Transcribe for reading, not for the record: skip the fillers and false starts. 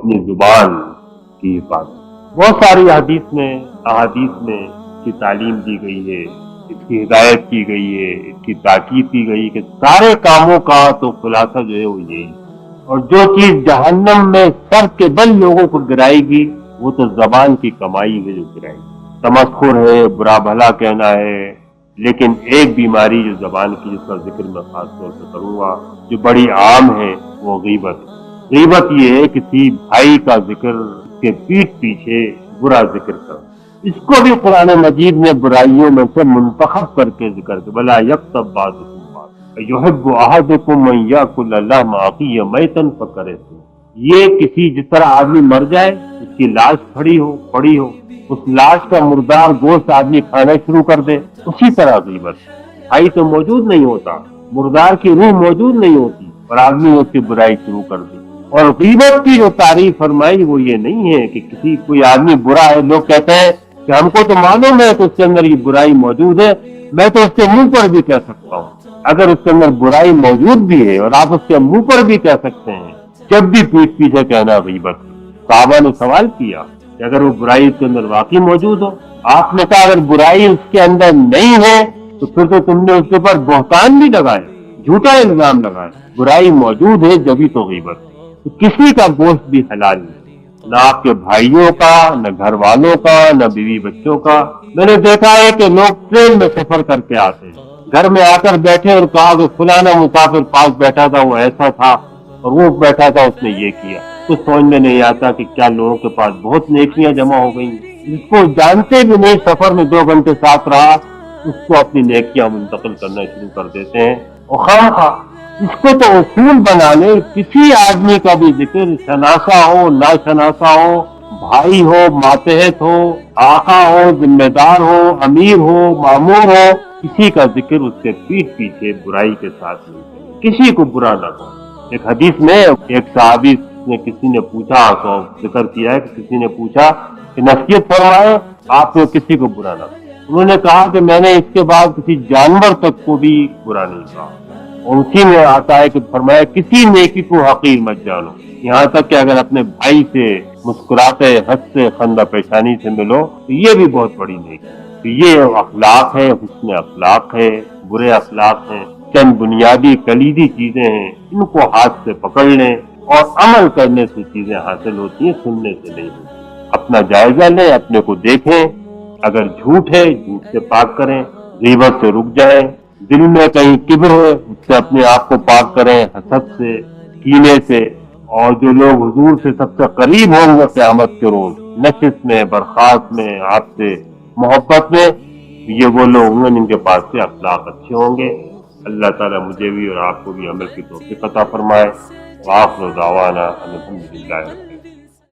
اپنی زبان کی حفاظت۔ بہت ساری احادیث میں اس کی تعلیم دی گئی ہے، اس کی ہدایت کی گئی ہے، اس کی تاکید کی گئی کہ سارے کاموں کا تو خلاصہ جو ہے وہ یہی، اور جو چیز جہنم میں سر کے بل لوگوں کو گرائے گی وہ تو زبان کی کمائی ہے جو گرائے گی۔ تمسخر ہے، برا بھلا کہنا ہے، لیکن ایک بیماری جو زبان کی، جس کا ذکر میں خاص طور سے کروں گا، جو بڑی عام ہے، وہ غیبت۔ غیبت یہ ہے کسی بھائی کا ذکر، اس کے پیٹھ پیچھے برا ذکر کر۔ اس کو بھی قرآن مجید نے برائیوں میں سے منتخب کر کے ذکر کیا، بلا یکتب بعضکم بعضا یحب احدکم ان یاکل لحم اخیہ میتا فکرہتموہ۔ یہ کسی، جس طرح آدمی مر جائے، اس کی لاش پڑی ہو، اس لاش کا مردار گوشت آدمی کھانا شروع کر دے، اسی طرح غیبت۔ بھائی تو موجود نہیں ہوتا، مردار کی روح موجود نہیں ہوتی، اور آدمی اس کی برائی شروع کر دی۔ اور غیبت کی جو تعریف فرمائی وہ یہ نہیں ہے کہ کوئی آدمی برا ہے، لوگ کہتے ہیں کہ ہم کو تو معلوم ہے کہ اس کے اندر یہ برائی موجود ہے، میں تو اس کے منہ پر بھی کہہ سکتا ہوں۔ اگر اس کے اندر برائی موجود بھی ہے اور آپ اس کے منہ پر بھی کہہ سکتے ہیں، جب بھی پیٹھ پیچھے کہنا غیبت۔ صحابہ نے سوال کیا کہ اگر وہ برائی اس کے اندر واقعی موجود ہو، آپ نے کہا اگر برائی اس کے اندر نہیں ہے تو پھر تو تم نے اس کے اوپر بہتان بھی لگایا، جھوٹا الزام لگایا۔ برائی موجود ہے جبھی تو غیبت۔ تو کسی کا گوشت بھی حلال نہیں، نہ آپ کے بھائیوں کا، نہ گھر والوں کا، نہ بیوی بچوں کا۔ میں نے دیکھا ہے کہ لوگ ٹرین میں سفر کر کے آتے ہیں، گھر میں آ کر بیٹھے اور کہا کہ فلانا مسافر پاس بیٹھا تھا، وہ ایسا تھا، اور وہ بیٹھا تھا، اس نے یہ کیا۔ کچھ سمجھ میں نہیں آتا کہ کیا لوگوں کے پاس بہت نیکیاں جمع ہو گئی ہیں، جس کو جانتے بھی نہیں، سفر میں 2 گھنٹے ساتھ رہا، اس کو اپنی نیکیاں منتقل کرنا شروع کر دیتے ہیں۔ اور خواہ اس کو تو اصول بنا لے، کسی آدمی کا بھی ذکر، شناسا ہو نہ شناسا ہو، بھائی ہو، ماتحت ہو، آقا ہو، ذمہ دار ہو، امیر ہو، مامور ہو، کسی کا ذکر اس کے پیٹھ پیچھے برائی کے ساتھ نہیں کرے، کسی کو برا نہ کہو۔ ایک حدیث میں ایک صحابی نے، کسی نے پوچھا، تو ذکر کیا ہے کہ کسی نے پوچھا کہ نصیحت فرمائے، آپ نے کسی کو برا نہ کہا۔ انہوں نے کہا کہ میں نے اس کے بعد کسی جانور تک کو بھی برا نہیں کہا۔ اور اسی میں آتا ہے کہ فرمایا کسی نیکی کو حقیر مت جانو، یہاں تک کہ اگر اپنے بھائی سے مسکراتے، ہنستے، خندہ پیشانی سے ملو تو یہ بھی بہت بڑی نیکی ہے۔ تو یہ اخلاق ہے، حسن اخلاق ہے، برے اخلاق ہیں، چند بنیادی کلیدی چیزیں ہیں، ان کو ہاتھ سے پکڑ لیں، اور عمل کرنے سے چیزیں حاصل ہوتی ہیں، سننے سے نہیں ہوتی۔ اپنا جائزہ لیں، اپنے کو دیکھیں، اگر جھوٹ ہے جھوٹ سے پاک کریں، غیبت سے رک جائیں، دل میں کہیں کبر ہے اس سے اپنے آپ کو پاک کریں، حسد سے، کینے سے۔ اور جو لوگ حضور سے سب سے قریب ہوں گے قیامت کے روز، نشست میں، برخاست میں، آپ سے محبت میں، یہ وہ لوگ ہوں گے جن کے پاس سے اخلاق اچھے ہوں گے۔ اللہ تعالیٰ مجھے بھی اور آپ کو بھی عمل کی توفیق عطا فرمائے۔ وآخر دعوانا الحمدللہ۔